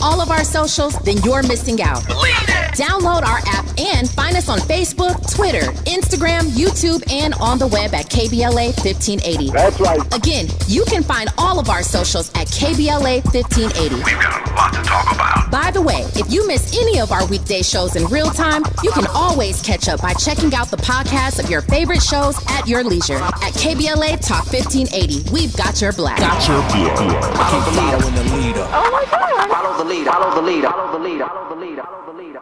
all of our socials, then you're missing out. Download our app and find us on Facebook, Twitter, Instagram, YouTube, and on the web at KBLA 1580. That's right. Again, you can find all of our socials at KBLA 1580. We've got a lot to talk about. By the way, if you miss any of our weekday shows in real time, you can always catch up by checking out the podcasts of your favorite shows at your leisure. At KBLA Talk 1580, we've got your black. Follow the leader. Oh my God. Follow the leader. Follow the leader. Follow the leader. Follow the leader. Follow the leader.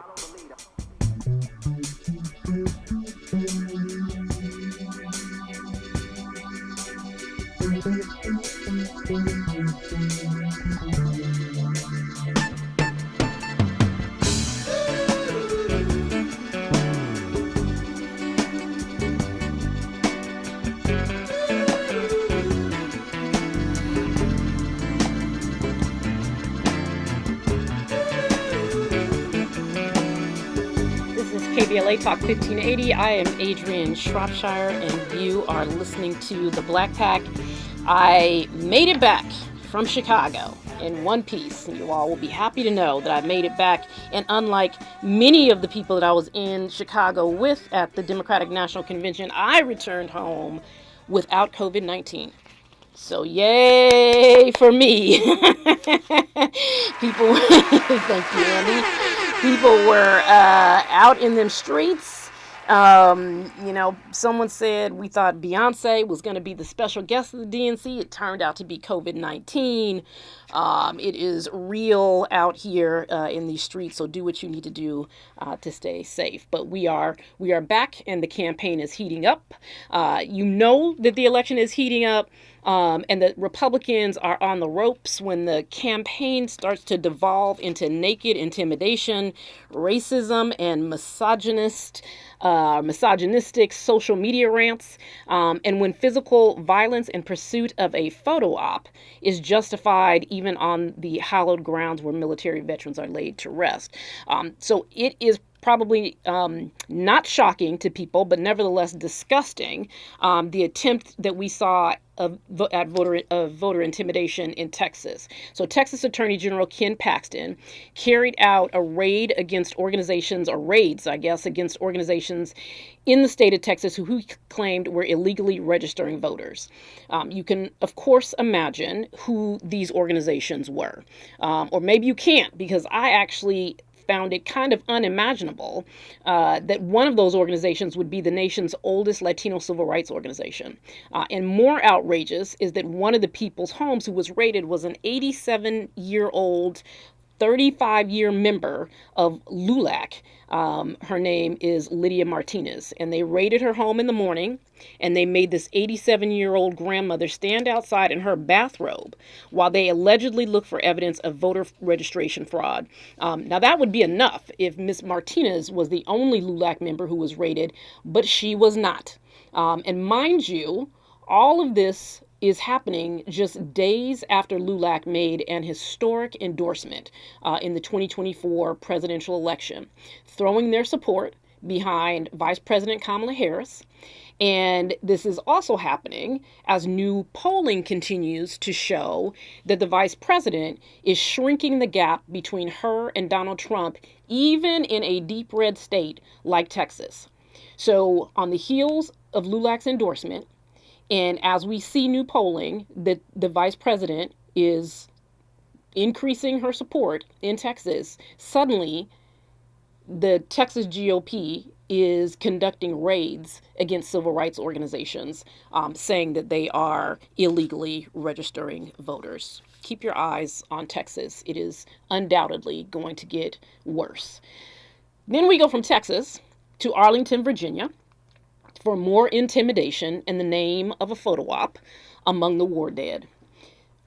KBLA Talk 1580. I am Adrianne Shropshire, and you are listening to The Black Pack. I made it back from Chicago in one piece. You all will be happy to know that I made it back, and unlike many of the people that I was in Chicago with at the Democratic National Convention, I returned home without COVID-19. So yay for me. People, thank you, Andy. People were out in them streets. Someone said we thought Beyonce was going to be the special guest of the DNC. It turned out to be COVID-19. It is real out here in these streets, so do what you need to do to stay safe. But we are back, and the campaign is heating up. You know that the election is heating up. And the Republicans are on the ropes when the campaign starts to devolve into naked intimidation, racism, and misogynistic social media rants, and when physical violence in pursuit of a photo op is justified even on the hallowed grounds where military veterans are laid to rest. So it is probably not shocking to people, but nevertheless disgusting, the attempt that we saw at voter intimidation in Texas. So Texas Attorney General Ken Paxton carried out a raid against organizations, or raids, I guess, against organizations in the state of Texas who he claimed were illegally registering voters. You can, of course, imagine who these organizations were. Or maybe you can't, because I actually found it kind of unimaginable that one of those organizations would be the nation's oldest Latino civil rights organization. And more outrageous is that one of the people's homes who was raided was an 87-year-old 35-year member of LULAC. Her name is Lydia Martinez, and they raided her home in the morning, and they made this 87-year-old grandmother stand outside in her bathrobe while they allegedly looked for evidence of voter registration fraud. Now, that would be enough if Miss Martinez was the only LULAC member who was raided, but she was not. And mind you, all of this is happening just days after LULAC made an historic endorsement in the 2024 presidential election, throwing their support behind Vice President Kamala Harris. And this is also happening as new polling continues to show that the vice president is shrinking the gap between her and Donald Trump, even in a deep red state like Texas. So on the heels of LULAC's endorsement, and as we see new polling, that the vice president is increasing her support in Texas, suddenly the Texas GOP is conducting raids against civil rights organizations, saying that they are illegally registering voters. Keep your eyes on Texas. It is undoubtedly going to get worse. Then we go from Texas to Arlington, Virginia, for more intimidation in the name of a photo op among the war dead,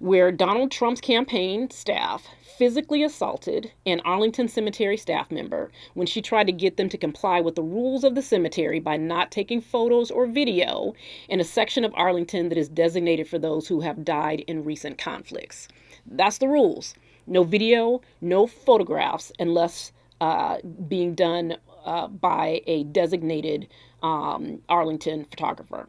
where Donald Trump's campaign staff physically assaulted an Arlington Cemetery staff member when she tried to get them to comply with the rules of the cemetery by not taking photos or video in a section of Arlington that is designated for those who have died in recent conflicts. That's the rules. No video, no photographs, unless being done by a designated Arlington photographer.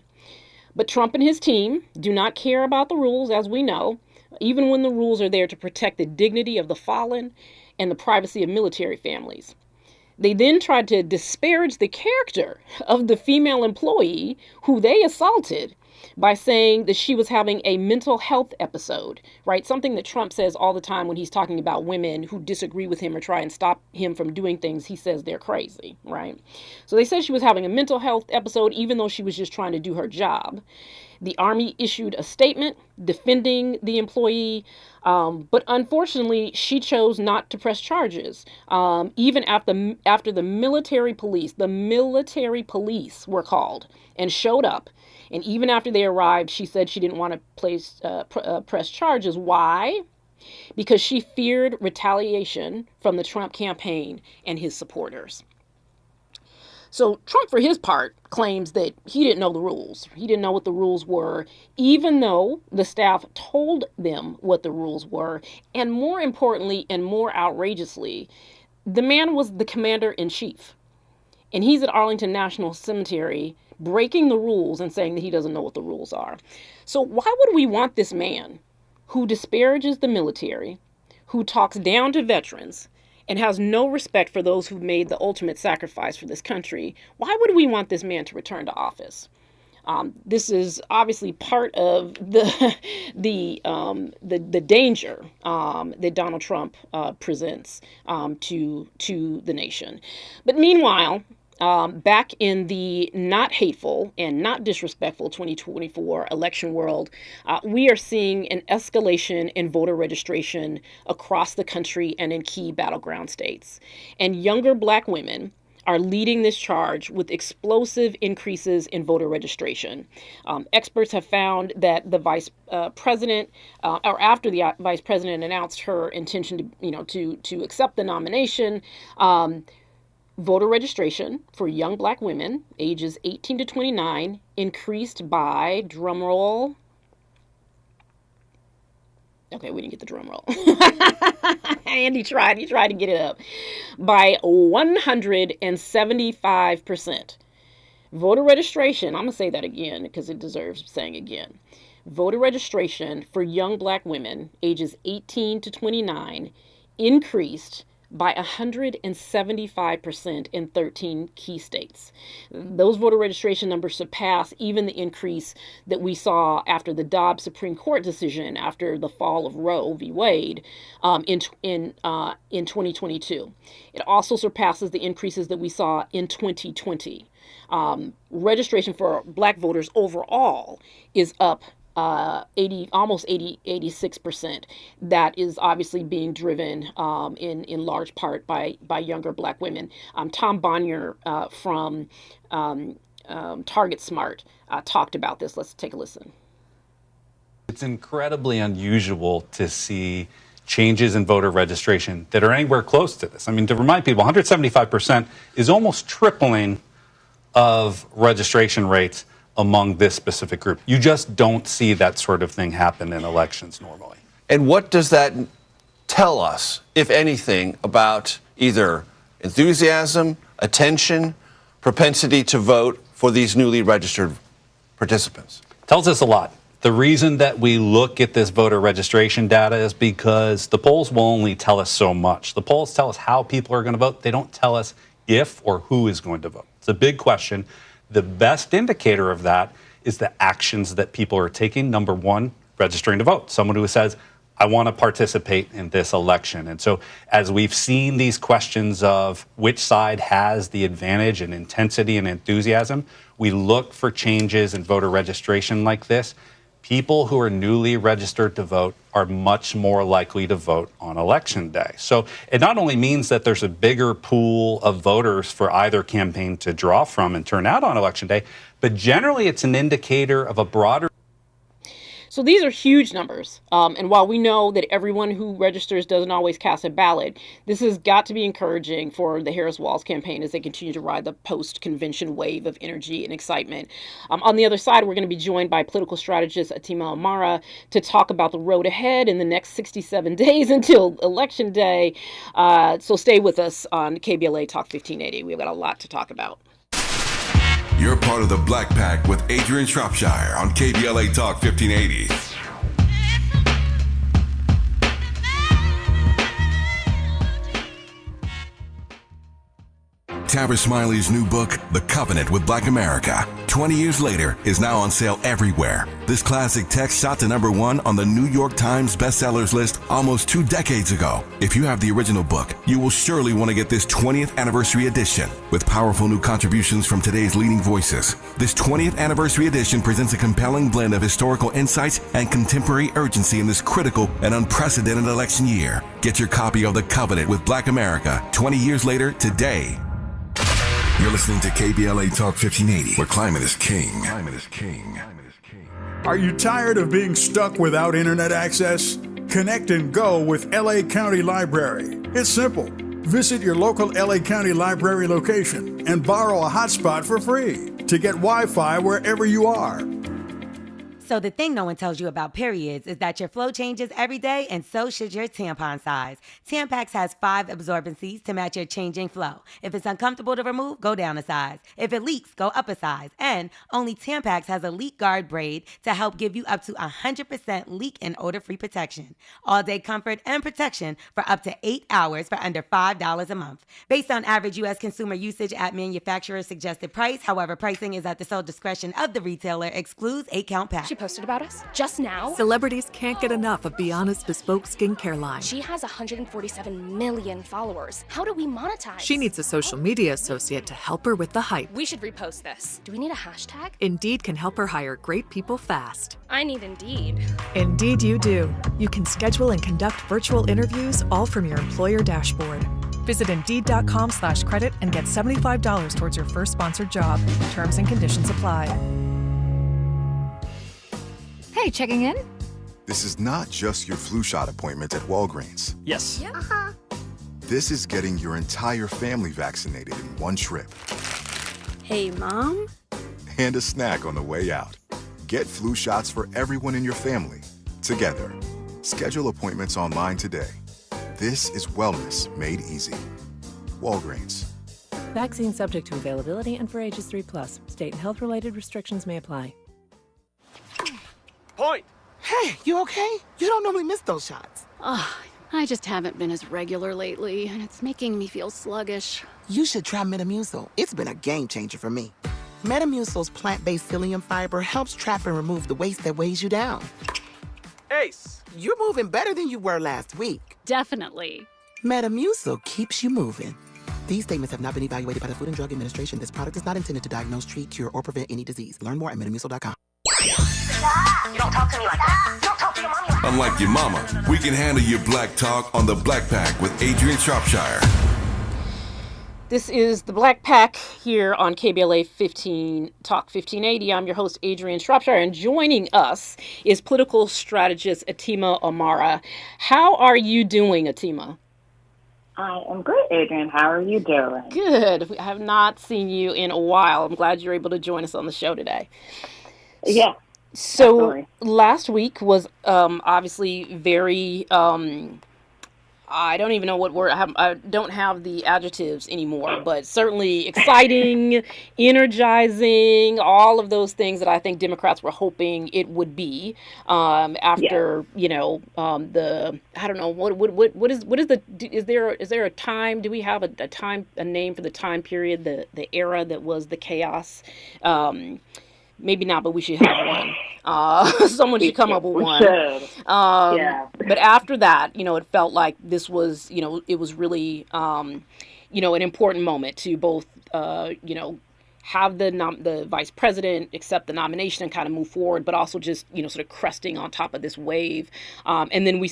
But Trump and his team do not care about the rules, as we know. even when the rules are there to protect the dignity of the fallen and the privacy of military families. They then tried to disparage the character of the female employee who they assaulted by saying that she was having a mental health episode, right? Something that Trump says all the time when he's talking about women who disagree with him or try and stop him from doing things. He says they're crazy, right? So they said she was having a mental health episode, even though she was just trying to do her job. The Army issued a statement defending the employee, but unfortunately, she chose not to press charges. Even after the military police were called and showed up, and even after they arrived, she said she didn't want to press charges. Why? Because she feared retaliation from the Trump campaign and his supporters. So Trump, for his part, claims that he didn't know the rules. He didn't know what the rules were, even though the staff told them what the rules were. And more importantly, and more outrageously, the man was the commander-in-chief. And he's at Arlington National Cemetery breaking the rules and saying that he doesn't know what the rules are. So why would we want this man who disparages the military, who talks down to veterans, and has no respect for those who've made the ultimate sacrifice for this country? Why would we want this man to return to office? This is obviously part of the danger that Donald Trump presents to the nation. But meanwhile, back in the not hateful and not disrespectful 2024 election world, we are seeing an escalation in voter registration across the country and in key battleground states. And younger Black women are leading this charge with explosive increases in voter registration. Experts have found that the vice president, or after the vice president announced her intention to accept the nomination, voter registration for young Black women ages 18 to 29 increased by, drumroll. Okay, we didn't get the drum roll. Andy tried to get it up. By 175%. Voter registration, I'm going to say that again because it deserves saying again. Voter registration for young Black women ages 18 to 29 increased by 175% in 13 key states. Those voter registration numbers surpass even the increase that we saw after the Dobbs Supreme Court decision after the fall of Roe v. Wade in 2022. It also surpasses the increases that we saw in 2020. Registration for Black voters overall is up 86%. That is obviously being driven in large part by younger Black women. Tom Bonnier from Target Smart talked about this. Let's take a listen. It's incredibly unusual to see changes in voter registration that are anywhere close to this. I mean, to remind people, 175% is almost tripling of registration rates among this specific group. You just don't see that sort of thing happen in elections normally. And what does that tell us, if anything, about either enthusiasm, attention, propensity to vote for these newly registered participants? Tells us a lot. The reason that we look at this voter registration data is because the polls will only tell us so much. The polls tell us how people are going to vote. They don't tell us if or who is going to vote. It's a big question. The best indicator of that is the actions that people are taking. Number one, registering to vote. Someone who says, I want to participate in this election. And so as we've seen these questions of which side has the advantage in intensity and enthusiasm, we look for changes in voter registration like this. People who are newly registered to vote are much more likely to vote on election day. So it not only means that there's a bigger pool of voters for either campaign to draw from and turn out on election day, but generally it's an indicator of a broader. So these are huge numbers. And while we know that everyone who registers doesn't always cast a ballot, this has got to be encouraging for the Harris-Walz campaign as they continue to ride the post-convention wave of energy and excitement. On the other side, we're going to be joined by political strategist Atima Amara to talk about the road ahead in the next 67 days until Election Day. So stay with us on KBLA Talk 1580. We've got a lot to talk about. You're part of the Black Pack with Adrianne Shropshire on KBLA Talk 1580. Tavis Smiley's new book, The Covenant with Black America, 20 Years Later, is now on sale everywhere. This classic text shot to #1 on the New York Times bestsellers list almost 2 decades ago. If you have the original book, you will surely want to get this 20th anniversary edition. With powerful new contributions from today's leading voices, this 20th anniversary edition presents a compelling blend of historical insights and contemporary urgency in this critical and unprecedented election year. Get your copy of The Covenant with Black America, 20 Years Later, today. You're listening to KBLA Talk 1580, where climate is king. Climate is king. Are you tired of being stuck without internet access? Connect and go with LA County Library. It's simple. Visit your local LA County Library location and borrow a hotspot for free to get Wi-Fi wherever you are. So the thing no one tells you about periods is that your flow changes every day, and so should your tampon size. Tampax has 5 absorbencies to match your changing flow. If it's uncomfortable to remove, go down a size. If it leaks, go up a size. And only Tampax has a leak guard braid to help give you up to 100% leak and odor-free protection. All-day comfort and protection for up to 8 hours for under $5 a month. Based on average U.S. consumer usage at manufacturer's suggested price, however, pricing is at the sole discretion of the retailer, excludes 8-count packs. She posted about us just now. Celebrities can't get enough of Beyonce's bespoke skincare line. She has 147 million followers. How do we monetize? She needs a social media associate to help her with the hype. We should repost this. Do we need a hashtag? Indeed can help her hire great people fast. I need Indeed. Indeed you do. You can schedule and conduct virtual interviews all from your employer dashboard. Visit Indeed.com/credit and get $75 towards your first sponsored job. Terms and conditions apply. Hey, checking in? This is not just your flu shot appointment at Walgreens. Yes. Yeah. This is getting your entire family vaccinated in one trip. Hey, Mom? And a snack on the way out. Get flu shots for everyone in your family, together. Schedule appointments online today. This is wellness made easy. Walgreens. Vaccine subject to availability and for ages 3+. State and health-related restrictions may apply. Point! Hey, you okay? You don't normally miss those shots. I just haven't been as regular lately, and it's making me feel sluggish. You should try Metamucil. It's been a game changer for me. Metamucil's plant-based psyllium fiber helps trap and remove the waste that weighs you down. Ace, you're moving better than you were last week. Definitely. Metamucil keeps you moving. These statements have not been evaluated by the Food and Drug Administration. This product is not intended to diagnose, treat, cure, or prevent any disease. Learn more at Metamucil.com. You don't talk to me like that. You don't talk to your mommy like that. Unlike your mama, we can handle your black talk on the Black Pack with Adrianne Shropshire. This is the Black Pack here on KBLA Talk 1580. I'm your host, Adrianne Shropshire, and joining us is political strategist Atima Amara. How are you doing, Atima? I am great, Adrianne. How are you doing? Good. I have not seen you in a while. I'm glad you're able to join us on the show today. Yeah. So definitely. Last week was obviously very, I don't even know what word, I don't have the adjectives anymore, but certainly exciting, energizing, all of those things that I think Democrats were hoping it would be after, I don't know, what is there a time, do we have a name for the time period, the era that was the chaos? Maybe not, but we should have one. Someone should come up with one. But after that, it felt like this was, it was really, an important moment to both, have the vice president accept the nomination and kind of move forward, but also just, sort of cresting on top of this wave. And then we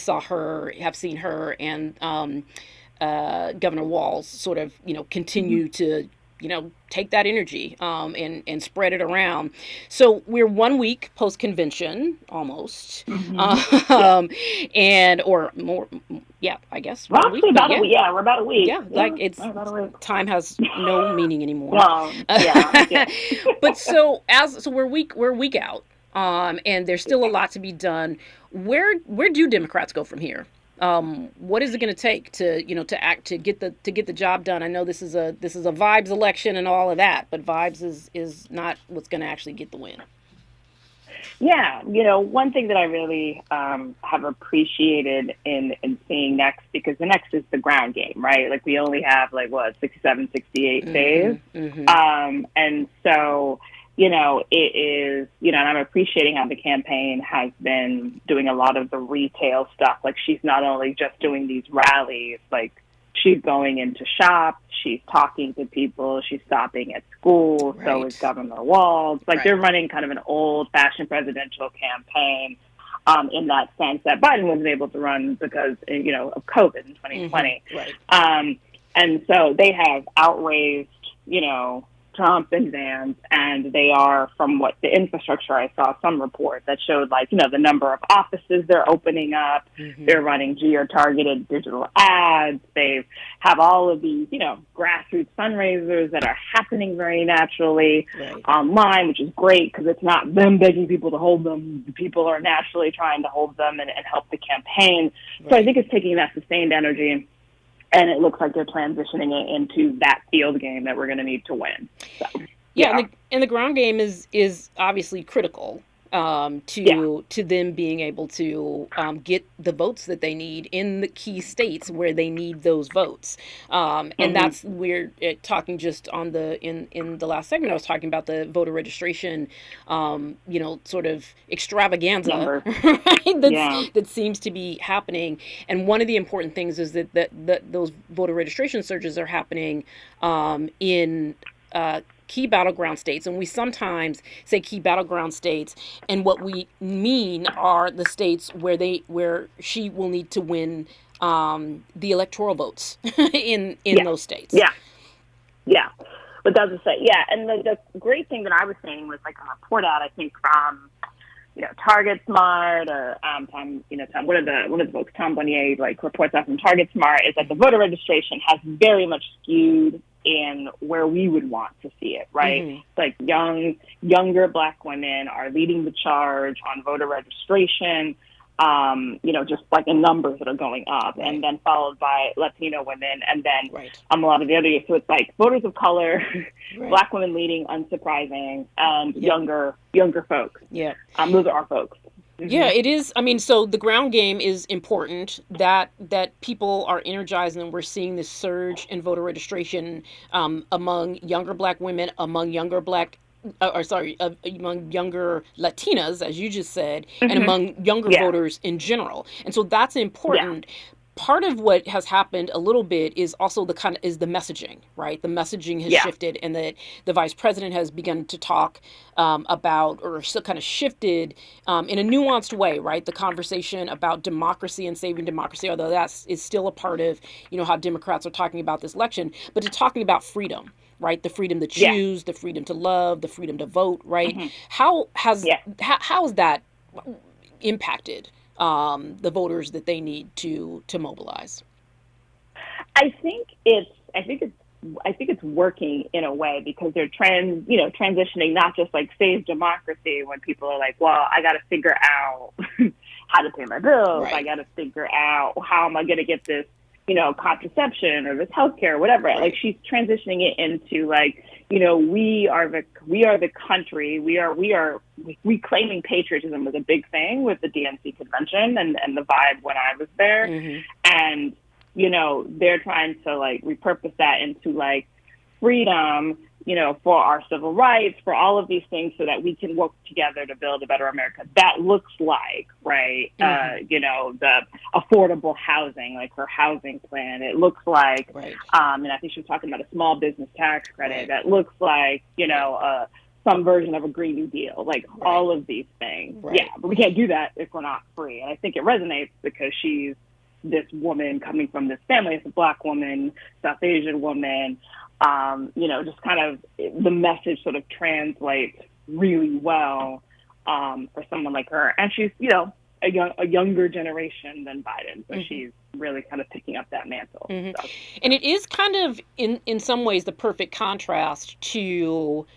have seen her and Governor Walz sort of, continue to, take that energy and spread it around. So we're 1 week post-convention, almost, and or more. Yeah, I guess. We're about a week. Yeah, time has no meaning anymore. But so we're a week out, and there's still a lot to be done. Where do Democrats go from here? What is it going to take to get the job done? I know this is a vibes election and all of that, but vibes is not what's going to actually get the win. Yeah, one thing that I really have appreciated in seeing next, because the next is the ground game, right? Like we only have 67, 68 days. And so, it is, and I'm appreciating how the campaign has been doing a lot of the retail stuff. Like she's not only just doing these rallies, like she's going into shops, she's talking to people, she's stopping at schools, so is Governor Walz. They're running kind of an old-fashioned presidential campaign in that sense that Biden wasn't able to run because, of COVID in 2020. And so they have outraised, Trump and Vance, and they are, from what the infrastructure, I saw some report that showed the number of offices they're opening up. They're running geo-targeted digital ads. They have all of these, grassroots fundraisers that are happening very naturally online, which is great because it's not them begging people to hold them. The people are naturally trying to hold them and help the campaign. So I think it's taking that sustained energy, and it looks like they're transitioning it into that field game that we're going to need to win. So, and the ground game is obviously critical to them being able to get the votes that they need in the key states where they need those votes. And that's we're talking just on in the last segment. I was talking about the voter registration, sort of extravaganza, right? That seems to be happening. And one of the important things is that those voter registration surges are happening in key battleground states. And we sometimes say key battleground states, and what we mean are the states where she will need to win the electoral votes in those states. But that's to say, and the great thing that I was saying was a report out, I think, from Target Smart or one of the folks, Tom Bonnier, reports out from Target Smart, is that the voter registration has very much skewed in where we would want to see it, right? Younger Black women are leading the charge on voter registration, just in numbers that are going up, and then followed by Latino women, and then a lot of the other. So it's voters of color, Black women leading, unsurprising, and younger folks. Those are our folks. Yeah, it is. I mean, so the ground game is important, that people are energized, and we're seeing this surge in voter registration among younger Black women, among younger among younger Latinas, as you just said, and among younger voters in general. And so that's important. Part of what has happened a little bit is also the messaging, right? The messaging has shifted, and that the vice president has begun to talk about, or still kind of shifted in a nuanced way, right? The conversation about democracy and saving democracy, although that is still a part of, how Democrats are talking about this election, but to talking about freedom, right? The freedom to choose, the freedom to love, the freedom to vote, right? How has that impacted the voters that they need to mobilize? I think it's working in a way, because they're transitioning, not just save democracy, when people are well, I got to figure out how to pay my bills. I got to figure out how am I going to get this, contraception or this healthcare or whatever. She's transitioning it into we are the country. We are reclaiming patriotism was a big thing with the DNC convention and the vibe when I was there. And, they're trying to repurpose that into freedom, for our civil rights, for all of these things, so that we can work together to build a better America. That looks the affordable housing, her housing plan. It looks and I think she was talking about a small business tax credit. That looks some version of a Green New Deal, all of these things. But we can't do that if we're not free. And I think it resonates because she's this woman coming from this family. It's a Black woman, South Asian woman. Just kind of the message sort of translates really well for someone like her. And she's, a younger generation than Biden. So she's really kind of picking up that mantle. So. And it is kind of, in some ways, the perfect contrast to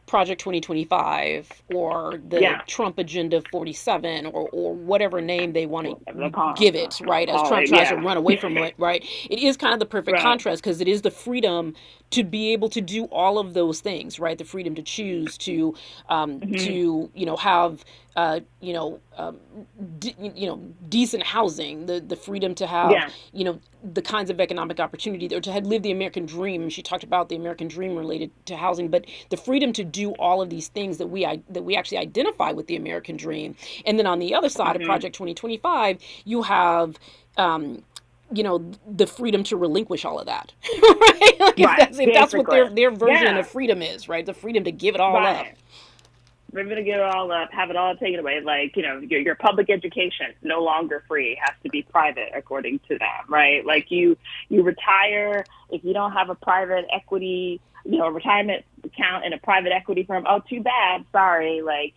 Project 2025, or the Trump Agenda 47, or whatever name they want to give it, right? As Trump tries to run away from it, right? It is kind of the perfect contrast, because it is the freedom to be able to do all of those things, right? The freedom to choose, to have decent housing, the freedom to have, the kinds of economic opportunity, or to have lived the American dream. She talked about the American dream related to housing, but the freedom to do all of these things that we actually identify with the American dream. And then on the other side of Project 2025, you have the freedom to relinquish all of that, right? Like if that's what their version of freedom is, right? The freedom to give it all up. We're going to give it all up, have it all taken away. Like, your public education no longer free, has to be private according to them, right? Like you retire if you don't have a private equity, a retirement account in a private equity firm. Oh, too bad. Sorry. Like,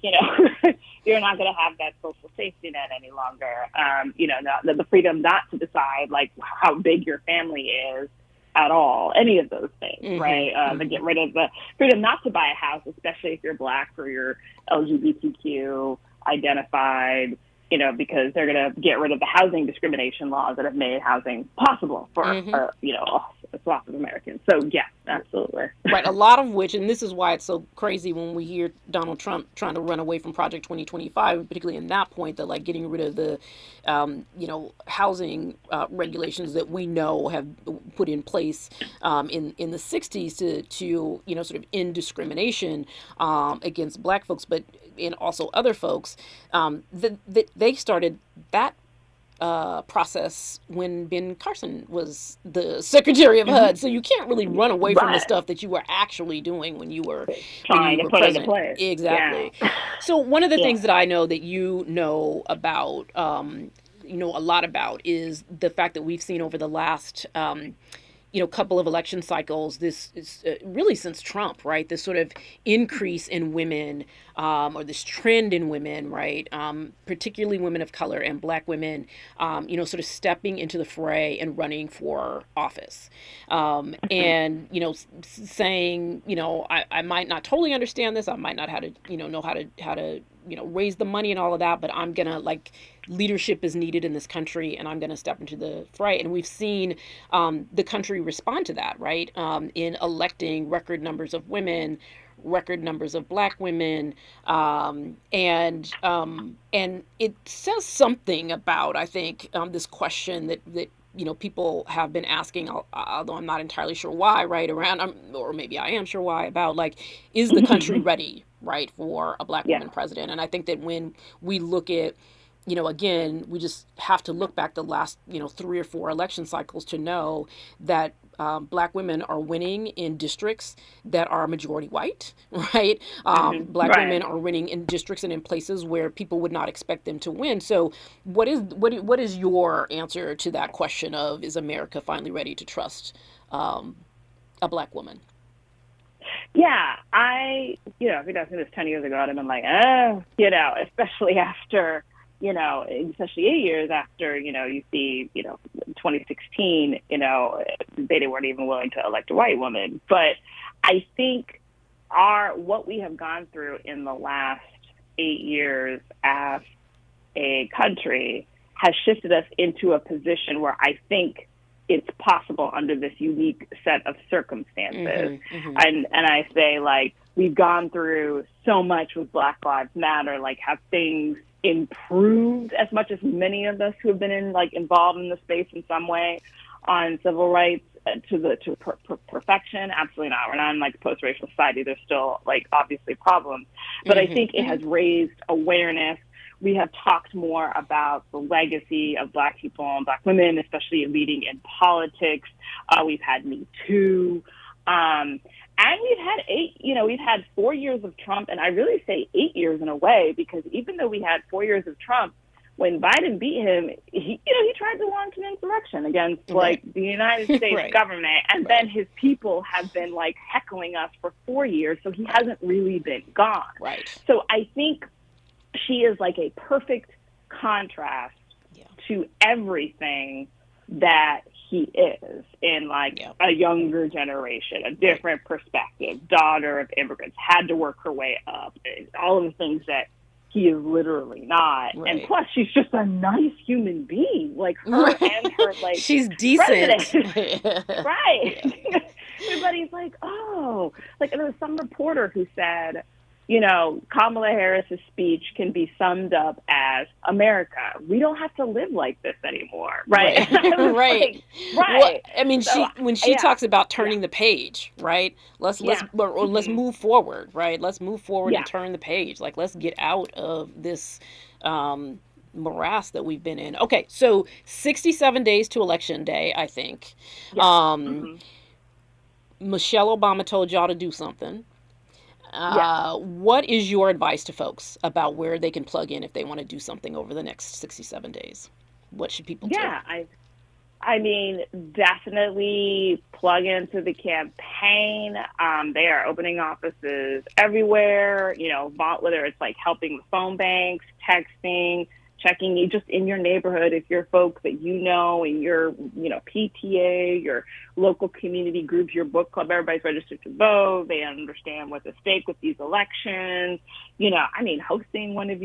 you're not going to have that social safety net any longer. The freedom not to decide like how big your family is at all, any of those things, right? To get rid of the freedom not to buy a house, especially if you're Black or you're LGBTQ identified, because they're going to get rid of the housing discrimination laws that have made housing possible for, a swath of Americans. So, yeah, absolutely. Right, a lot of which, and this is why it's so crazy when we hear Donald Trump trying to run away from Project 2025, particularly in that point, that like getting rid of the, housing regulations that we know have put in place in the 60s to sort of end discrimination against Black folks, but and also other folks. They started that process when Ben Carson was the Secretary of HUD. So you can't really run away from the stuff that you were actually doing when you were trying to put it in place. Exactly. Yeah. So one of the things that I know that you know about, a lot about, is the fact that we've seen over the last couple of election cycles, this is really since Trump, right? This sort of increase in women, or this trend in women, right? Particularly women of color and Black women, sort of stepping into the fray and running for office. And, saying, I might not totally understand this. I might not know how to raise the money and all of that, but I'm going to leadership is needed in this country, and I'm going to step into the fray. And we've seen the country respond to that, right? In electing record numbers of women, record numbers of Black women, and it says something about, I think, this question that people have been asking, although I'm not entirely sure why, right, around, or maybe I am sure why, about is the country ready, right, for a Black woman president? And I think that when we look at, again, we just have to look back the last, 3 or 4 election cycles to know that Black women are winning in districts that are majority white, right? Black women are winning in districts and in places where people would not expect them to win. So what is your answer to that question of, is America finally ready to trust a Black woman? Yeah, if you'd asked me this 10 years ago, I'd have been like, especially after, especially 8 years after, you see, 2016, they weren't even willing to elect a white woman. But I think what we have gone through in the last 8 years as a country has shifted us into a position where I think it's possible under this unique set of circumstances. And I say, we've gone through so much with Black Lives Matter, have things improved as much as many of us who have been involved in the space in some way on civil rights to perfection? Absolutely not. We're not in a post-racial society. There's still obviously problems, but I think it has raised awareness. We have talked more about the legacy of Black people and Black women, especially leading in politics. We've had Me Too. And we've had 4 years of Trump, and I really say 8 years in a way, because even though we had 4 years of Trump, when Biden beat him, he tried to launch an insurrection against the United States government, and then his people have been heckling us for 4 years, so he hasn't really been gone. Right. So I think she is a perfect contrast to everything that he is in a younger generation, a different perspective, daughter of immigrants, had to work her way up, all of the things that he is literally not. Right. And plus, she's just a nice human being, her and her she's decent. Right. Yeah. Everybody's there was some reporter who said, Kamala Harris's speech can be summed up as America. We don't have to live like this anymore, right? Right. Right. Well, I mean, when she talks about turning the page, right? Let's move forward, right? Let's move forward and turn the page. Like, let's get out of this morass that we've been in. Okay, so 67 days to Election Day, I think. Michelle Obama told y'all to do something. What is your advice to folks about where they can plug in if they want to do something over the next 67 days? What should people do? I mean, definitely plug into the campaign. They are opening offices everywhere, whether it's like helping with phone banks, texting, checking just in your neighborhood if you're folks that in your PTA, your local community groups, your book club, everybody's registered to vote. They understand what's at stake with these elections. Hosting one of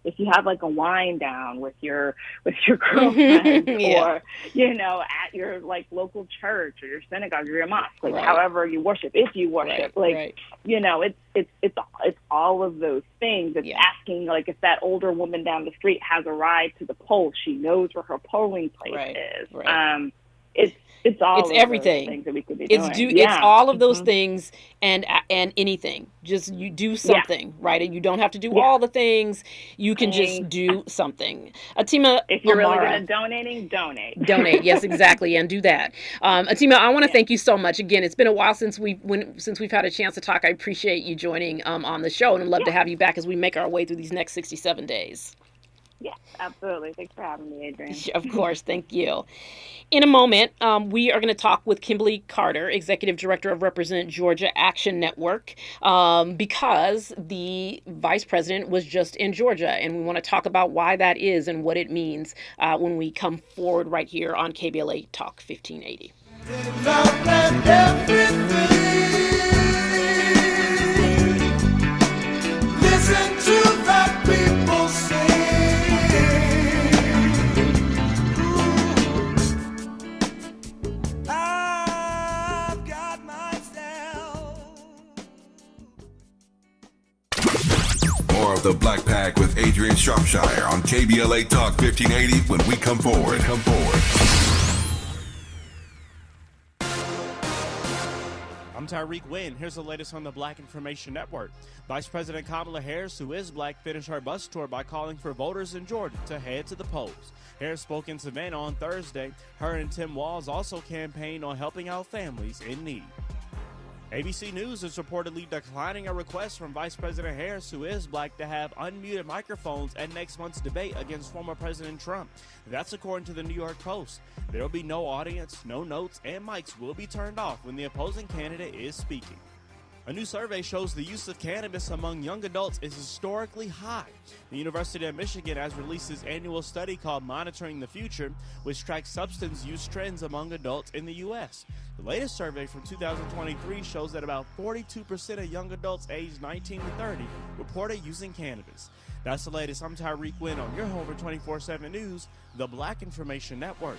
if you have like a wine down with your girlfriend or, at your like local church or your synagogue or your mosque, like however you worship, if you worship, it's all of those things. It's asking, like, if that older woman down the street has a ride to the polls, she knows where her polling place is. It's everything. Those things that we could be doing. It's all of those things and anything. Just you do something, right? And you don't have to do all the things. You can just do something. Atima, if you're really good at donating, donate. Donate, yes, exactly, and do that. Atima, I want to thank you so much. Again, it's been a while since we've had a chance to talk. I appreciate you joining on the show, and I'd love to have you back as we make our way through these next 67 days. Yes, absolutely. Thanks for having me, Adrianne. Of course. Thank you. In a moment, we are going to talk with Kimberly Carter, Executive Director of Represent Georgia Action Network, because the Vice President was just in Georgia, and we want to talk about why that is and what it means when we come forward right here on KBLA Talk 1580. Listen to the people say. More of the Black Pack with Adrianne Shropshire on KBLA Talk 1580 when we come forward. I'm Tyreek Wynn. Here's the latest on the Black Information Network. Vice President Kamala Harris, who is black, finished her bus tour by calling for voters in Georgia to head to the polls. Harris spoke in Savannah on Thursday. Her and Tim Walz also campaigned on helping out families in need. ABC News is reportedly declining a request from Vice President Harris, who is black, to have unmuted microphones at next month's debate against former President Trump. That's according to the New York Post. There will be no audience, no notes, and mics will be turned off when the opposing candidate is speaking. A new survey shows the use of cannabis among young adults is historically high. The University of Michigan has released its annual study called Monitoring the Future, which tracks substance use trends among adults in the U.S. The latest survey from 2023 shows that about 42% of young adults aged 19 to 30 reported using cannabis. That's the latest. I'm Tyreek Wynn on your home for 24/7 News, the Black Information Network.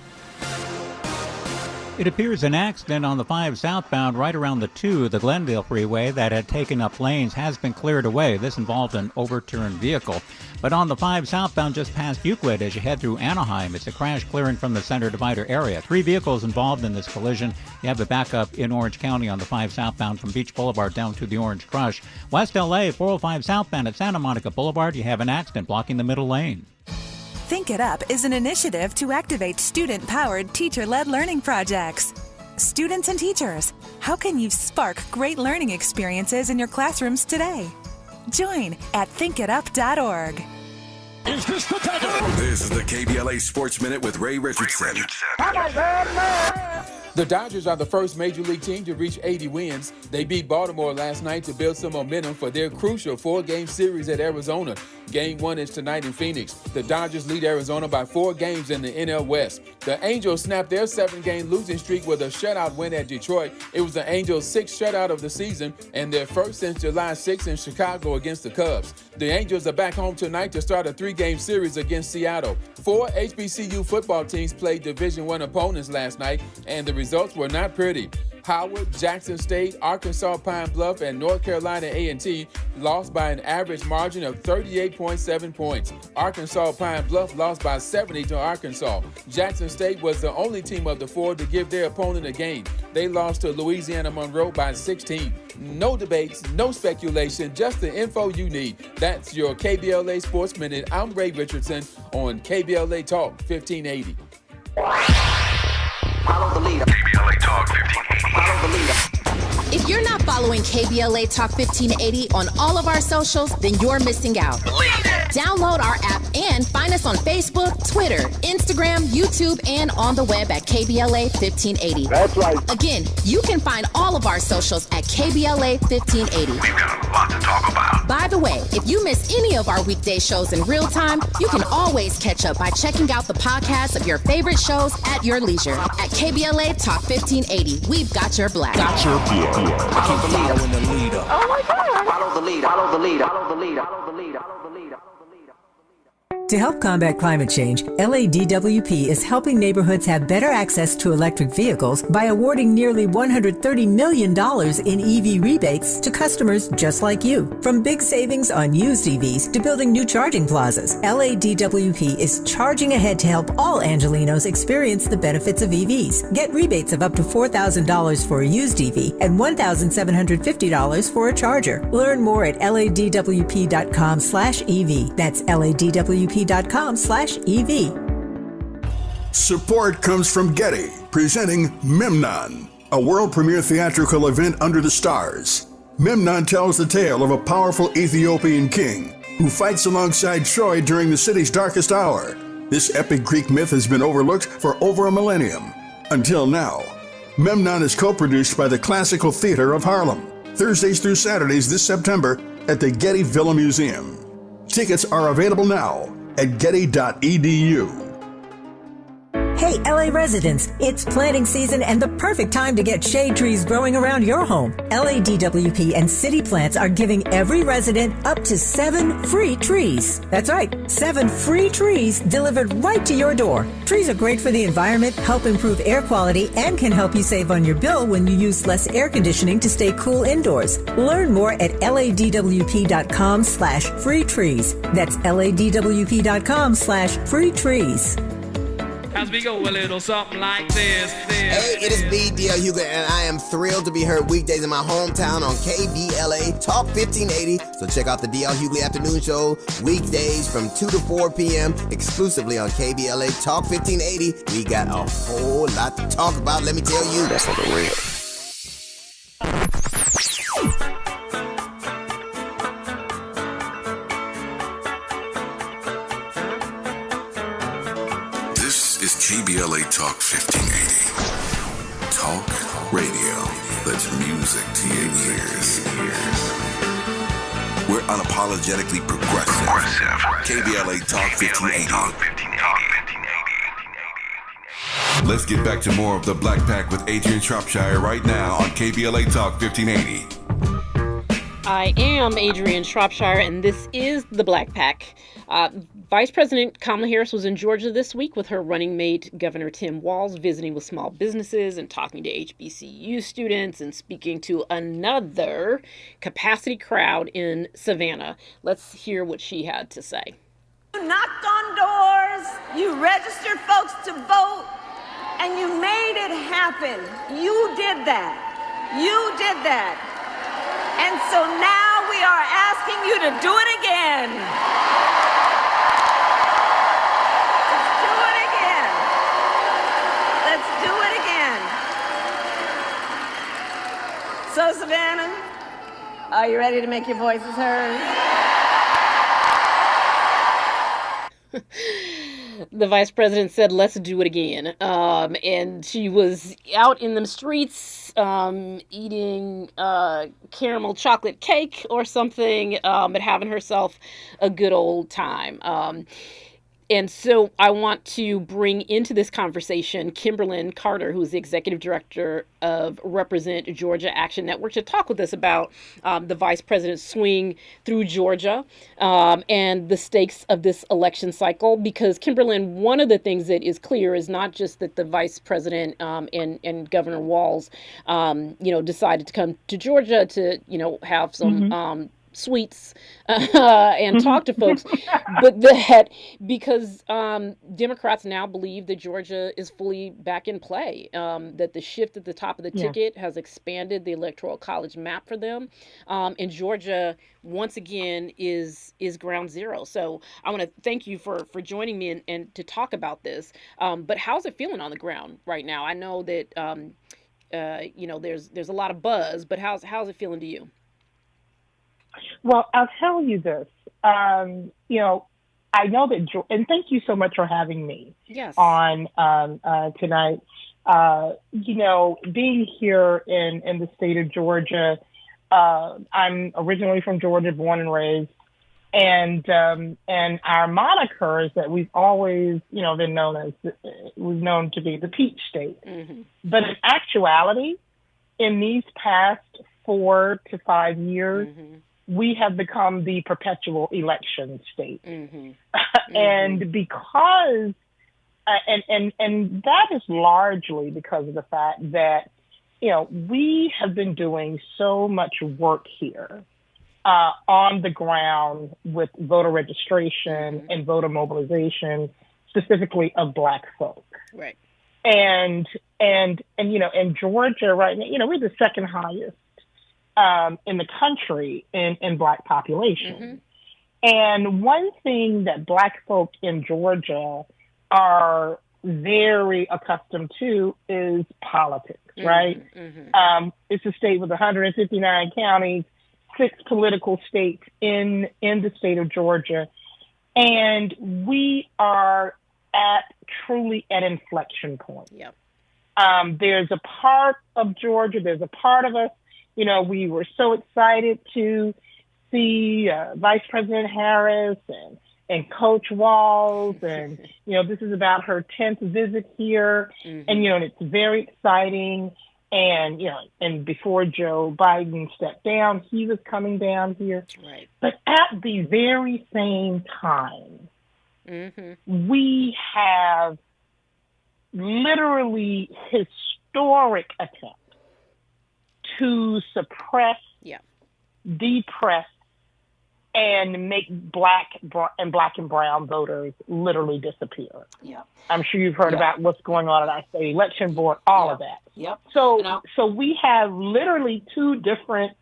It appears an accident on the 5 southbound right around the 2, the Glendale Freeway, that had taken up lanes has been cleared away. This involved an overturned vehicle. But on the 5 southbound just past Euclid as you head through Anaheim, it's a crash clearing from the center divider area. 3 vehicles involved in this collision. You have a backup in Orange County on the 5 southbound from Beach Boulevard down to the Orange Crush. West LA, 405 southbound at Santa Monica Boulevard, you have an accident blocking the middle lane. Think It Up is an initiative to activate student-powered, teacher-led learning projects. Students and teachers, how can you spark great learning experiences in your classrooms today? Join at thinkitup.org. Is this the time? This is the KBLA Sports Minute with Ray Richardson. The Dodgers are the first Major League team to reach 80 wins. They beat Baltimore last night to build some momentum for their crucial 4-game series at Arizona. Game 1 is tonight in Phoenix. The Dodgers lead Arizona by 4 games in the NL West. The Angels snapped their 7-game losing streak with a shutout win at Detroit. It was the Angels' 6th shutout of the season and their first since July 6th in Chicago against the Cubs. The Angels are back home tonight to start a 3-game series against Seattle. 4 HBCU football teams played Division I opponents last night, and the results were not pretty. Howard, Jackson State, Arkansas Pine Bluff, and North Carolina A&T lost by an average margin of 38.7 points. Arkansas Pine Bluff lost by 70 to Arkansas. Jackson State was the only team of the four to give their opponent a game. They lost to Louisiana Monroe by 16. No debates, no speculation, just the info you need. That's your KBLA Sports Minute. I'm Ray Richardson on KBLA Talk 1580. Follow the leader. KBLA Talk 1580. Follow the leader. If you're not following KBLA Talk 1580 on all of our socials, then you're missing out. Download our app and find us on Facebook, Twitter, Instagram, YouTube, and on the web at KBLA 1580. That's right. Again, you can find all of our socials at KBLA 1580. We've got a lot to talk about. By the way, if you miss any of our weekday shows in real time, you can always catch up by checking out the podcasts of your favorite shows at your leisure. At KBLA Talk 1580, we've got your black. Got your black. Follow the leader. Oh my God. Follow the leader. Follow the leader. Follow the leader. Follow the leader. Follow the leader. To help combat climate change, LADWP is helping neighborhoods have better access to electric vehicles by awarding nearly $130 million in EV rebates to customers just like you. From big savings on used EVs to building new charging plazas, LADWP is charging ahead to help all Angelinos experience the benefits of EVs. Get rebates of up to $4,000 for a used EV and $1,750 for a charger. Learn more at ladwp.com/EV. That's ladwp.com/EV. Support comes from Getty, presenting Memnon, a world premiere theatrical event under the stars. Memnon tells the tale of a powerful Ethiopian king who fights alongside Troy during the city's darkest hour. This epic Greek myth has been overlooked for over a millennium. Until now. Memnon is co-produced by the Classical Theater of Harlem. Thursdays through Saturdays this September at the Getty Villa Museum. Tickets are available now at getty.edu. Hey, LA residents, it's planting season and the perfect time to get shade trees growing around your home. LADWP and City Plants are giving every resident up to 7 free trees. That's right, 7 free trees delivered right to your door. Trees are great for the environment, help improve air quality, and can help you save on your bill when you use less air conditioning to stay cool indoors. Learn more at ladwp.com/free trees. That's ladwp.com/free trees. As we go a little something like this. Hey, it is me, D.L. Hughley, and I am thrilled to be heard weekdays in my hometown on KBLA Talk 1580. So check out the D.L. Hughley Afternoon Show weekdays from 2 to 4 p.m. exclusively on KBLA Talk 1580. We got a whole lot to talk about, let me tell you. That's for the real. KBLA Talk 1580. Talk radio that's music to your ears. We're unapologetically progressive. KBLA Talk 1580. Let's get back to more of the Black Pack with Adrianne Shropshire right now on KBLA Talk 1580. I am Adrianne Shropshire, and this is the Black Pack. Vice President Kamala Harris was in Georgia this week with her running mate, Governor Tim Walz, visiting with small businesses and talking to HBCU students and speaking to another capacity crowd in Savannah. Let's hear what she had to say. You knocked on doors, you registered folks to vote, and you made it happen. You did that. You did that. And so now we are asking you to do it again. Let's do it again. So, Savannah, are you ready to make your voices heard? The vice president said, let's do it again. And she was out in the streets eating caramel chocolate cake or something, but having herself a good old time. And so I want to bring into this conversation Kimberlyn Carter, who's the executive director of Represent Georgia Action Network, to talk with us about the vice president's swing through Georgia and the stakes of this election cycle. Because, Kimberlyn, one of the things that is clear is not just that the vice president and Governor Walz, decided to come to Georgia to, have some sweets and talk to folks, but that because Democrats now believe that Georgia is fully back in play, that the shift at the top of the ticket has expanded the electoral college map for them, and Georgia once again is ground zero. So I want to thank you for joining me and to talk about this. But how's it feeling on the ground right now? I know that there's a lot of buzz, but how's it feeling to you? Well, I'll tell you this. I know that, and thank you so much for having me on tonight. Being here in the state of Georgia, I'm originally from Georgia, born and raised, and our moniker is that we've always, been known to be the Peach State. Mm-hmm. But in actuality, in these past 4 to 5 years, we have become the perpetual election state. Mm-hmm. And because, and that is largely because of the fact that, we have been doing so much work here on the ground with voter registration and voter mobilization, specifically of Black folk. Right. And in Georgia right now, we're the second highest in the country in Black population. And one thing that Black folk in Georgia are very accustomed to is politics, right? It's a state with 159 counties, 6 political states in the state of Georgia. And we are truly at inflection point. Yep. There's a part of Georgia, there's a part of us. We were so excited to see Vice President Harris and Coach Walz, and this is about her 10th visit here, and it's very exciting. And and before Joe Biden stepped down, he was coming down here. Right. But at the very same time, we have literally historic attempts to suppress, depress, and make black and brown voters literally disappear. Yeah, I'm sure you've heard about what's going on at our state election board, all of that. Yep. So we have literally 2 different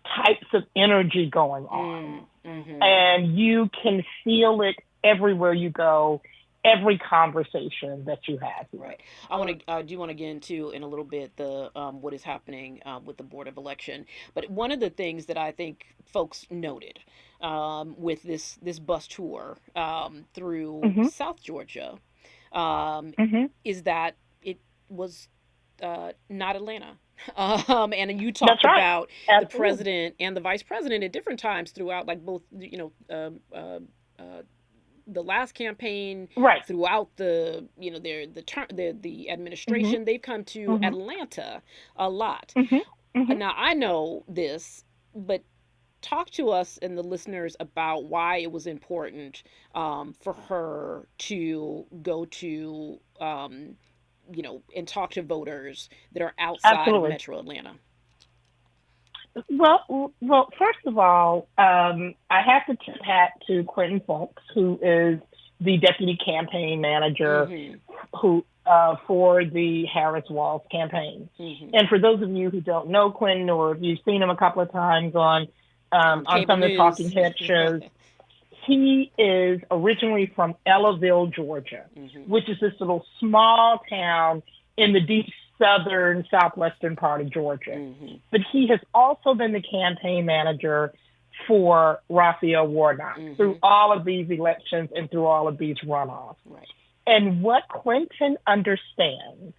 types of energy going on, and you can feel it everywhere you go. Every conversation that you have. Right. I do want to get into in a little bit the what is happening with the Board of Election. But one of the things that I think folks noted with this bus tour through South Georgia is that it was not Atlanta. And you talked about the president and the vice president at different times throughout, like both, the last campaign, throughout the the administration, they've come to Atlanta a lot. Now I know this, but talk to us and the listeners about why it was important for her to go to and talk to voters that are outside of Metro Atlanta. Well, first of all, I have to tip hat to Quentin Fulks, who is the deputy campaign manager who for the Harris-Walz campaign. And for those of you who don't know Quentin, or if you've seen him a couple of times on some of the talking head shows, he is originally from Ellaville, Georgia, which is this little small town in the deep southwestern part of Georgia. But he has also been the campaign manager for Raphael Warnock through all of these elections and through all of these runoffs. And what Quentin understands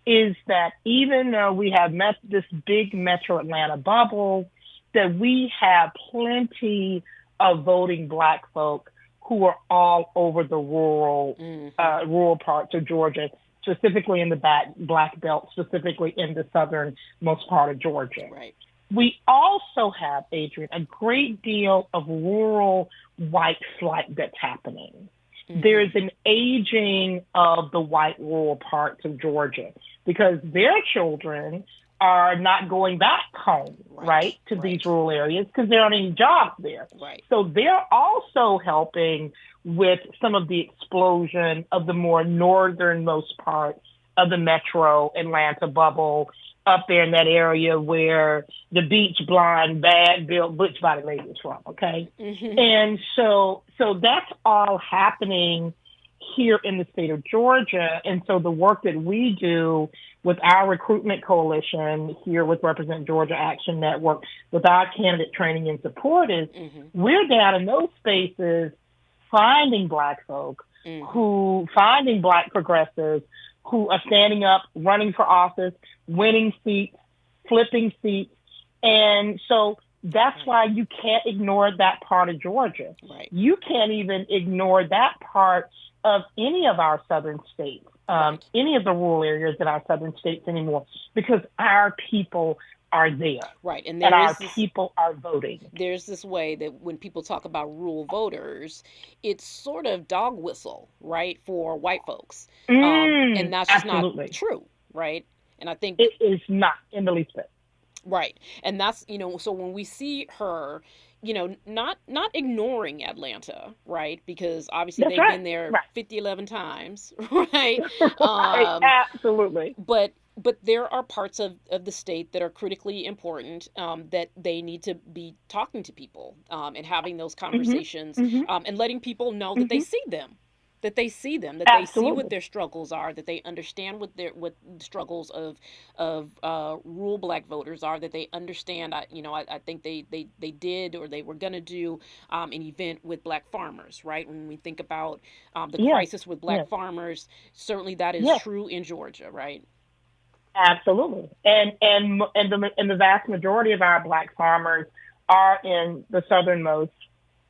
is that even though we have this big Metro Atlanta bubble, that we have plenty of voting Black folk who are all over the rural parts of Georgia, specifically in the Black Belt, specifically in the southernmost part of Georgia. Right. We also have, Adrianne, a great deal of rural white flight that's happening. There's an aging of the white rural parts of Georgia because their children are not going back home, right, to these rural areas because there aren't any jobs there. Right. So they're also helping with some of the explosion of the more northernmost parts of the metro Atlanta bubble up there in that area where the beach blonde, bad built butch body lady is from, okay? And so that's all happening here in the state of Georgia. And so the work that we do with our recruitment coalition here with Represent Georgia Action Network, with our candidate training and support is we're down in those spaces finding Black folk, finding Black progressives who are standing up, running for office, winning seats, flipping seats. And so that's why you can't ignore that part of Georgia. Right. You can't even ignore that part of any of our southern states, any of the rural areas in our southern states anymore, because our people are there. Right. And our people are voting. There's this way that when people talk about rural voters, it's sort of dog whistle, right, for white folks. And that's just not true, right? And I think it is not in the least bit. Right. And that's, so when we see her, not ignoring Atlanta, right? Because obviously they've been there 11 times, right? Absolutely. But there are parts of the state that are critically important that they need to be talking to people and having those conversations and letting people know that they see them. That they see them, that they see what their struggles are, that they understand what the struggles of rural Black voters are, that they understand. I think they did or they were going to do an event with Black farmers, right? When we think about the crisis with Black farmers, certainly that is true in Georgia, right? Absolutely, and the vast majority of our Black farmers are in the southernmost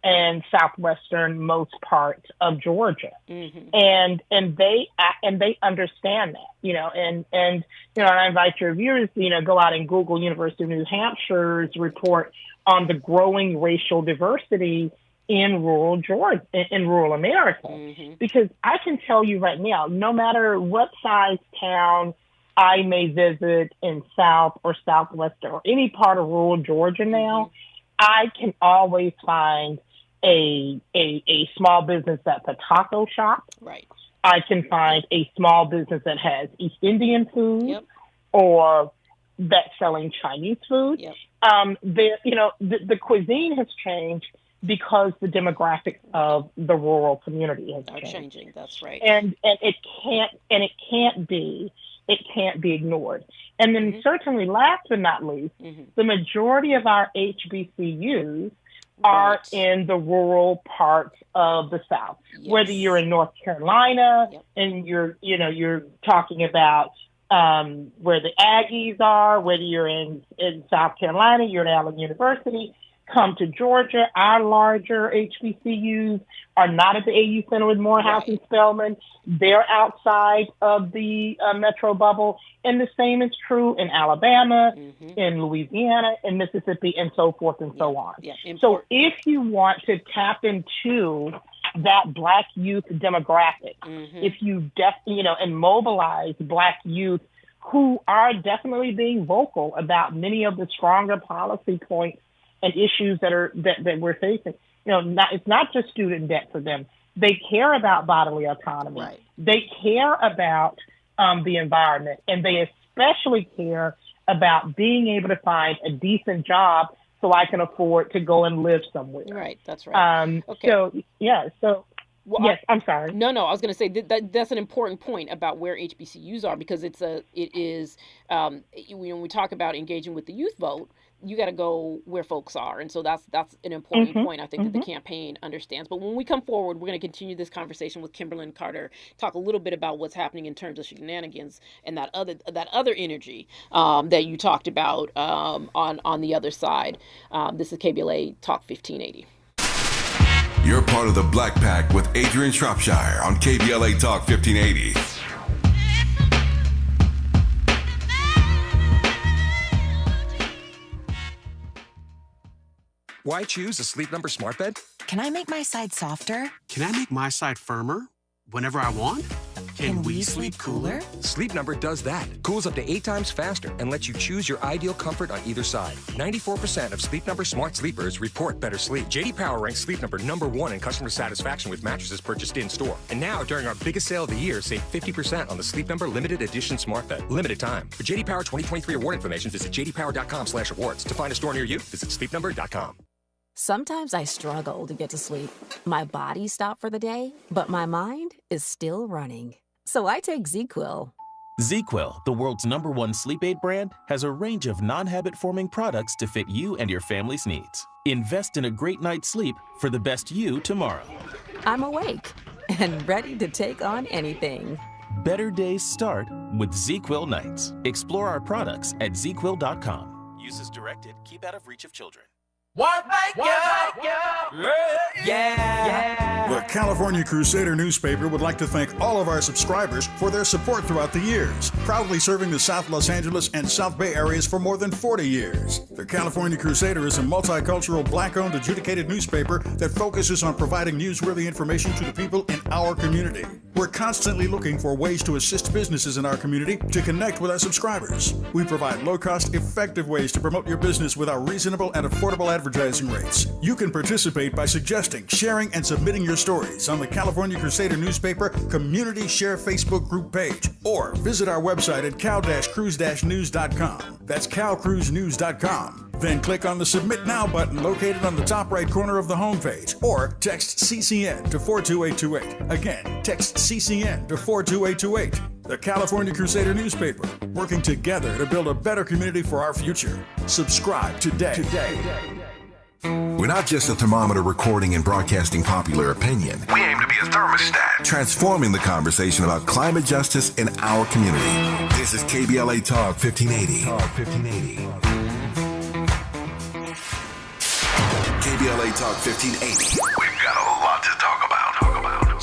and southwesternmost parts of Georgia, and they understand that, and I invite your viewers to go out and Google University of New Hampshire's report on the growing racial diversity in rural Georgia, in rural America, because I can tell you right now, no matter what size town I may visit in South or Southwest or any part of rural Georgia now, I can always find a small business that's a taco shop. Right. I can find a small business that has East Indian food or that's selling Chinese food. The cuisine has changed because the demographics of the rural community has changing. That's right. And it can't be ignored. And then certainly last but not least, the majority of our HBCUs are in the rural parts of the South. Whether you're in North Carolina and you're talking about where the Aggies are, whether you're in South Carolina, you're at Allen University, come to Georgia. Our larger HBCUs are not at the AU Center with Morehouse and Spelman. They're outside of the metro bubble. And the same is true in Alabama, in Louisiana, in Mississippi, and so forth and so on. So if you want to tap into that Black youth demographic, if you and mobilize Black youth who are definitely being vocal about many of the stronger policy points and issues that we're facing. It's not just student debt for them. They care about bodily autonomy. Right. They care about the environment, and they especially care about being able to find a decent job so I can afford to go and live somewhere. Right. That's right. Okay. Well, yes, I'm sorry. No, I was going to say that's an important point about where HBCUs are, because it is when we talk about engaging with the youth vote, you got to go where folks are. And so that's an important point, I think, that the campaign understands. But when we come forward, we're going to continue this conversation with Kimberlyn Carter, talk a little bit about what's happening in terms of shenanigans and that other energy that you talked about on the other side. This is KBLA Talk 1580. You're part of the Black Pack with Adrianne Shropshire on KBLA Talk 1580. Why choose a Sleep Number smart bed? Can I make my side softer? Can I make my side firmer whenever I want? Can we sleep cooler? Sleep Number does that. Cools up to 8 times faster and lets you choose your ideal comfort on either side. 94% of Sleep Number smart sleepers report better sleep. JD Power ranks Sleep Number #1 in customer satisfaction with mattresses purchased in-store. And now, during our biggest sale of the year, save 50% on the Sleep Number limited edition smart bed. Limited time. For JD Power 2023 award information, visit jdpower.com/awards. To find a store near you, visit sleepnumber.com. Sometimes I struggle to get to sleep. My body stopped for the day, but my mind is still running. So I take ZQuil. ZQuil, the world's #1 sleep aid brand, has a range of non-habit-forming products to fit you and your family's needs. Invest in a great night's sleep for the best you tomorrow. I'm awake and ready to take on anything. Better days start with ZQuil nights. Explore our products at ZQuil.com. Use as directed. Keep out of reach of children. The California Crusader newspaper would like to thank all of our subscribers for their support throughout the years, proudly serving the South Los Angeles and South Bay areas for more than 40 years. The California Crusader is a multicultural, black-owned, adjudicated newspaper that focuses on providing newsworthy information to the people in our community. We're constantly looking for ways to assist businesses in our community to connect with our subscribers. We provide low-cost, effective ways to promote your business with our reasonable and affordable advertising rates. You can participate by suggesting, sharing, and submitting your stories on the California Crusader newspaper Community Share Facebook group page, or visit our website at cal-cruise-news.com. That's calcruisenews.com. Then click on the Submit Now button located on the top right corner of the homepage, or text CCN to 42828. Again, text CCN to 42828. The California Crusader newspaper, working together to build a better community for our future. Subscribe today. We're not just a thermometer recording and broadcasting popular opinion. We aim to be a thermostat, transforming the conversation about climate justice in our community. This is KBLA Talk 1580. KBLA Talk 1580. We've got a lot to talk about.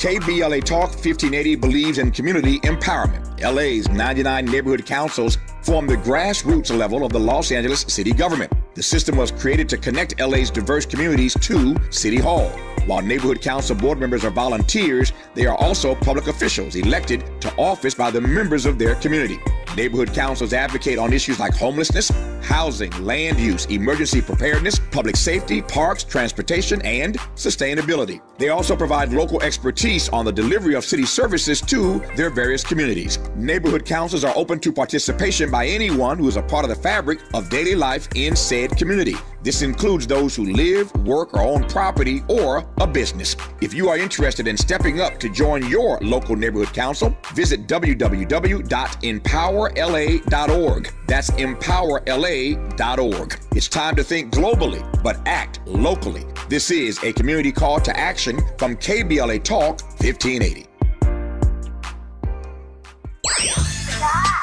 KBLA Talk 1580 believes in community empowerment. LA's 99 neighborhood councils form the grassroots level of the Los Angeles city government. The system was created to connect LA's diverse communities to City Hall. While neighborhood council board members are volunteers, they are also public officials elected to office by the members of their community. Neighborhood councils advocate on issues like homelessness, housing, land use, emergency preparedness, public safety, parks, transportation, and sustainability. They also provide local expertise on the delivery of city services to their various communities. Neighborhood councils are open to participation by anyone who is a part of the fabric of daily life in said community. This includes those who live, work, or own property or a business. If you are interested in stepping up to join your local neighborhood council, visit www.empowerla.org. That's empowerla.org. It's time to think globally, but act locally. This is a community call to action from KBLA Talk 1580.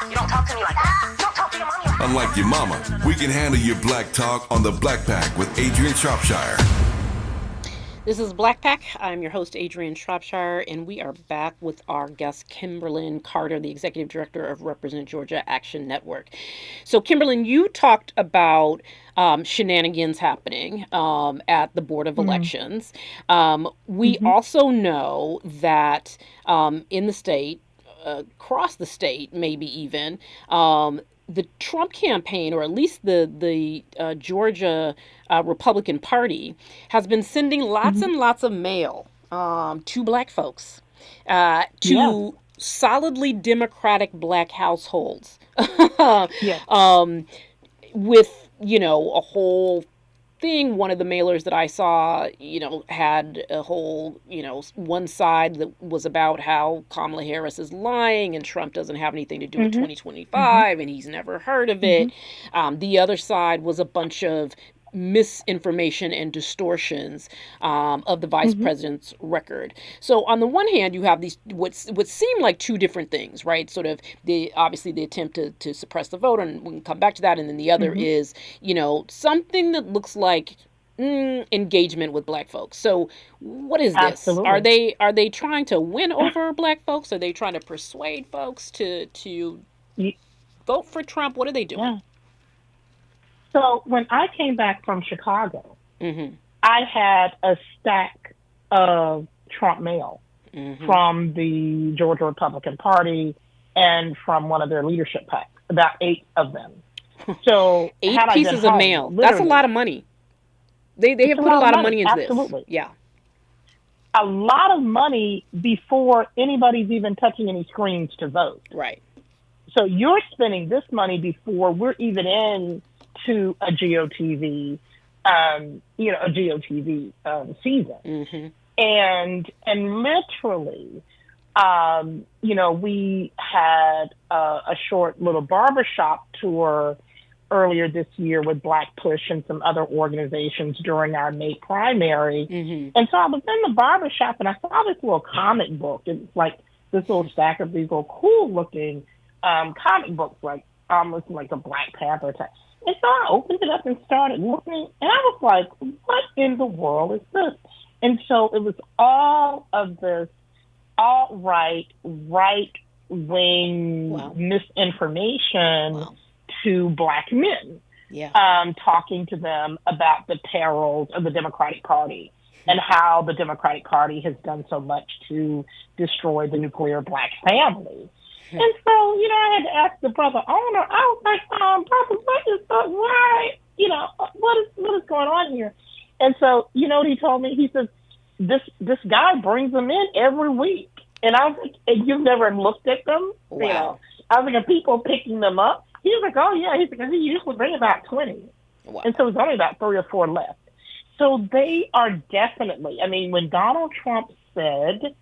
You don't talk to me like that. Don't talk to your mommy like that. Unlike your mama, we can handle your black talk on the Black Pack with Adrianne Shropshire. This is Black Pack. I'm your host, Adrianne Shropshire, and we are back with our guest, Kimberlyn Carter, the Executive Director of Represent Georgia Action Network. So, Kimberlyn, you talked about shenanigans happening at the Board of Elections. We also know that in the state, across the state, maybe even, the Trump campaign, or at least the Georgia Republican Party, has been sending lots and lots of mail to black folks, to solidly Democratic black households, with, a whole thing. One of the mailers that I saw, had a whole, one side that was about how Kamala Harris is lying and Trump doesn't have anything to do with 2025 and he's never heard of it. The other side was a bunch of misinformation and distortions of the vice president's record. So on the one hand, you have these what seem like two different things, right? Sort of obviously the attempt to suppress the vote, and we can come back to that. And then the other is, something that looks like engagement with Black folks. So what is this? Absolutely. Are they trying to win over Black folks? Are they trying to persuade folks to vote for Trump? What are they doing? Yeah. So when I came back from Chicago, Mm-hmm. I had a stack of Trump mail from the Georgia Republican Party and from one of their leadership packs, about 8 of them. So 8 pieces of mail. That's a lot of money. They have put a lot of money into Absolutely. this. Yeah. A lot of money before anybody's even touching any screens to vote. Right. So you're spending this money before we're even into a GOTV, season. Mm-hmm. And literally, we had a short little barbershop tour earlier this year with Black Push and some other organizations during our May primary. Mm-hmm. And so I was in the barbershop and I saw this little comic book. It's like this little stack of these little cool looking comic books, like almost like a Black Panther type. And so I opened it up and started looking, and I was like, what in the world is this? And so it was all of this alt-right, right-wing misinformation to Black men, talking to them about the perils of the Democratic Party and how the Democratic Party has done so much to destroy the nuclear Black family. And so, I had to ask the brother owner, I was like, brother, what is going on here? And so, you know what he told me? He says, this guy brings them in every week. And I was like, and you've never looked at them? Wow. I was like, are people picking them up? He was like, oh, yeah. He's like, he usually bring about 20. Wow. And so there's only about 3 or 4 left. So they are definitely, when Donald Trump said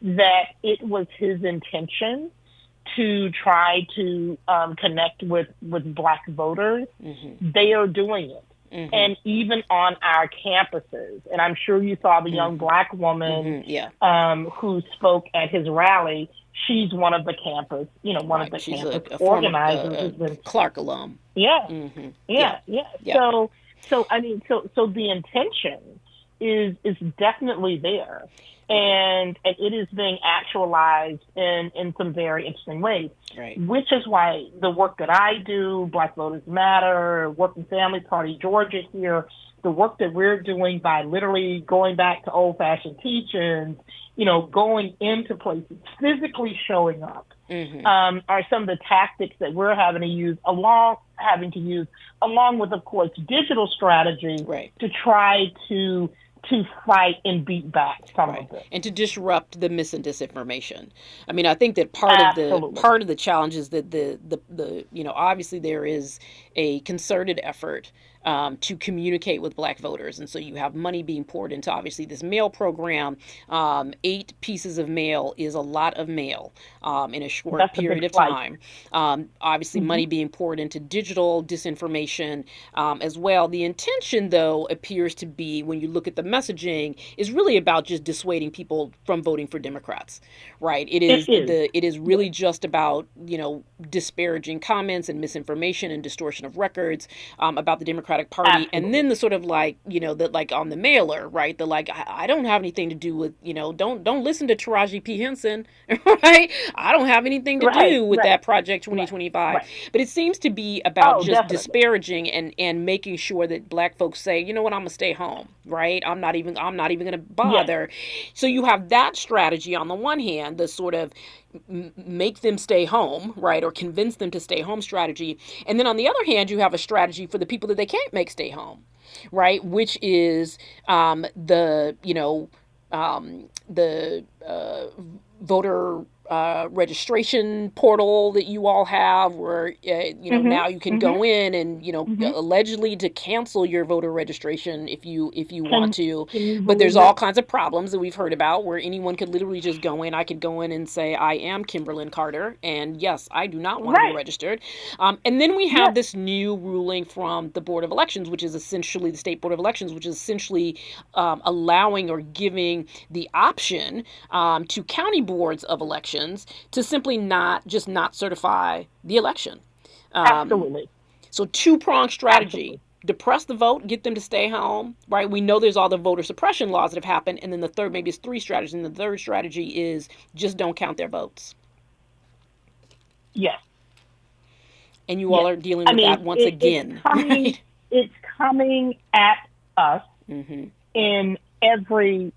that it was his intention to try to connect with Black voters, they are doing it. Mm-hmm. And even on our campuses, and I'm sure you saw the young Black woman who spoke at his rally. She's one of the campus, one of the campus organizers. Former, Clark alum. Yeah. Mm-hmm. Yeah. So the intention is definitely there. And it is being actualized in some very interesting ways, right. Which is why the work that I do, Black Voters Matter, Working Family Party Georgia here, the work that we're doing by literally going back to old-fashioned teachings, going into places, physically showing up, are some of the tactics that we're having to use, along with, of course, digital strategy to try to fight and beat back some of it, and to disrupt the mis and disinformation. I think that part of the challenge is that the obviously there is a concerted effort to communicate with Black voters, and so you have money being poured into obviously this mail program. 8 pieces of mail is a lot of mail in a short period of time. Obviously, money being poured into digital disinformation as well. The intention, though, appears to be, when you look at the messaging, is really about just dissuading people from voting for Democrats, right? It is really just about disparaging comments and misinformation and distortion of records about the Democratic Party. Absolutely. And then the sort of that on the mailer, right? The I don't have anything to do with, don't listen to Taraji P. Henson, right? I don't have anything to do with that Project 2025. Right. But it seems to be about disparaging and making sure that Black folks say, you know what, I'm gonna stay home, right? I'm not even gonna bother. Yes. So you have that strategy on the one hand, the sort of make them stay home, right, or convince them to stay home strategy. And then on the other hand, you have a strategy for the people that they can't make stay home, right, which is the voter registration portal that you all have, where now you can go in and allegedly to cancel your voter registration if you want to, but there's all kinds of problems that we've heard about where anyone could literally just go in. I could go in and say, I am Kimberlyn Carter, and yes, I do not want to be registered. And then we have this new ruling from the Board of Elections, which is essentially the State Board of Elections, which is essentially allowing or giving the option to county boards of elections to simply not certify the election. Absolutely. So 2-pronged strategy. depress the vote, get them to stay home, right? We know there's all the voter suppression laws that have happened. And then the third, maybe it's 3 strategies. And the third strategy is just don't count their votes. Yes. And you all are dealing with that once again. It's coming at us in every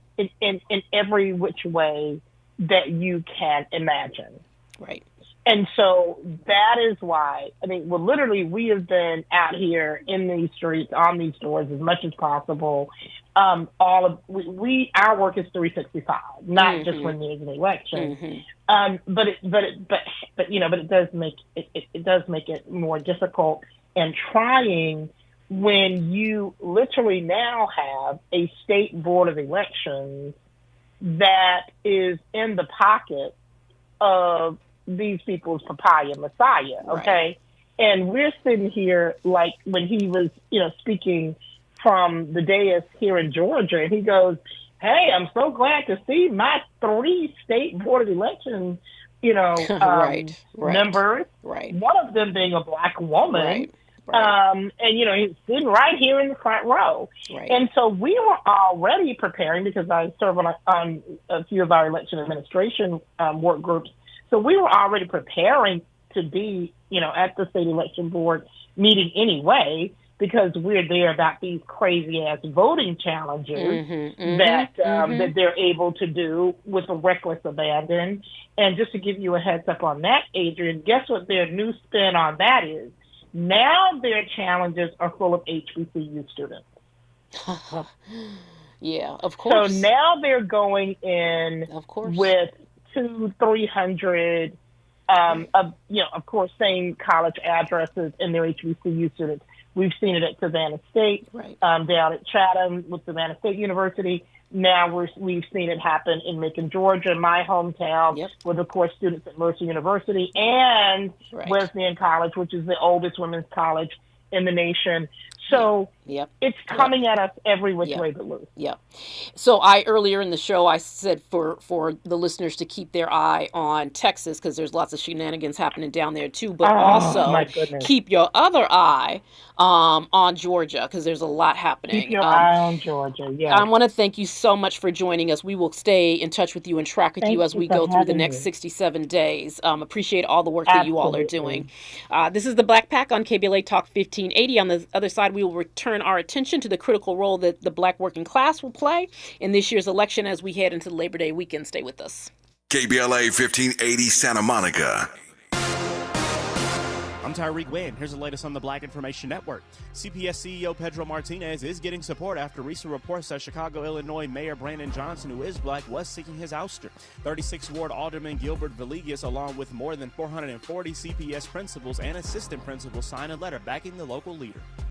which way that you can imagine. Right. And so that is why, we have been out here in these streets, on these doors as much as possible. Our work is 365, not just when there's an election. But it does make it more difficult and trying when you literally now have a state board of elections that is in the pocket of these people's papaya messiah, okay? Right. And we're sitting here like when he was, speaking from the dais here in Georgia, and he goes, hey, I'm so glad to see my 3 state board of elections, members, one of them being a Black woman. Right. And, he's sitting right here in the front row. Right. And so we were already preparing because I serve on a few of our election administration work groups. So we were already preparing to be, at the state election board meeting anyway, because we're there about these crazy ass voting challenges that they're able to do with a reckless abandon. And just to give you a heads up on that, Adrian, guess what their new spin on that is? Now their challenges are full of HBCU students. Yeah, of course. So now they're going in with 200-300, of course, same college addresses in their HBCU students. We've seen it at Savannah State, down at Chatham with Savannah State University. Now we've seen it happen in Macon, Georgia, my hometown, with, of course, students at Mercer University and Wesleyan College, which is the oldest women's college in the nation. So it's coming at us every which way but loose. Yeah. So earlier in the show, I said for the listeners to keep their eye on Texas because there's lots of shenanigans happening down there too, but also keep your other eye on Georgia because there's a lot happening. Keep your eye on Georgia, I want to thank you so much for joining us. We will stay in touch with you and track with you as we go through the next 67 days. Appreciate all the work that you all are doing. This is the Black Pack on KBLA Talk 1580. On the other side, we will return our attention to the critical role that the Black working class will play in this year's election as we head into the Labor Day weekend. Stay with us. KBLA 1580 Santa Monica. I'm Tyreek Wynn. Here's the latest on the Black Information Network. CPS CEO Pedro Martinez is getting support after recent reports that Chicago, Illinois Mayor Brandon Johnson, who is Black, was seeking his ouster. 36th Ward Alderman Gilbert Villegas, along with more than 440 CPS principals and assistant principals, signed a letter backing the local leader.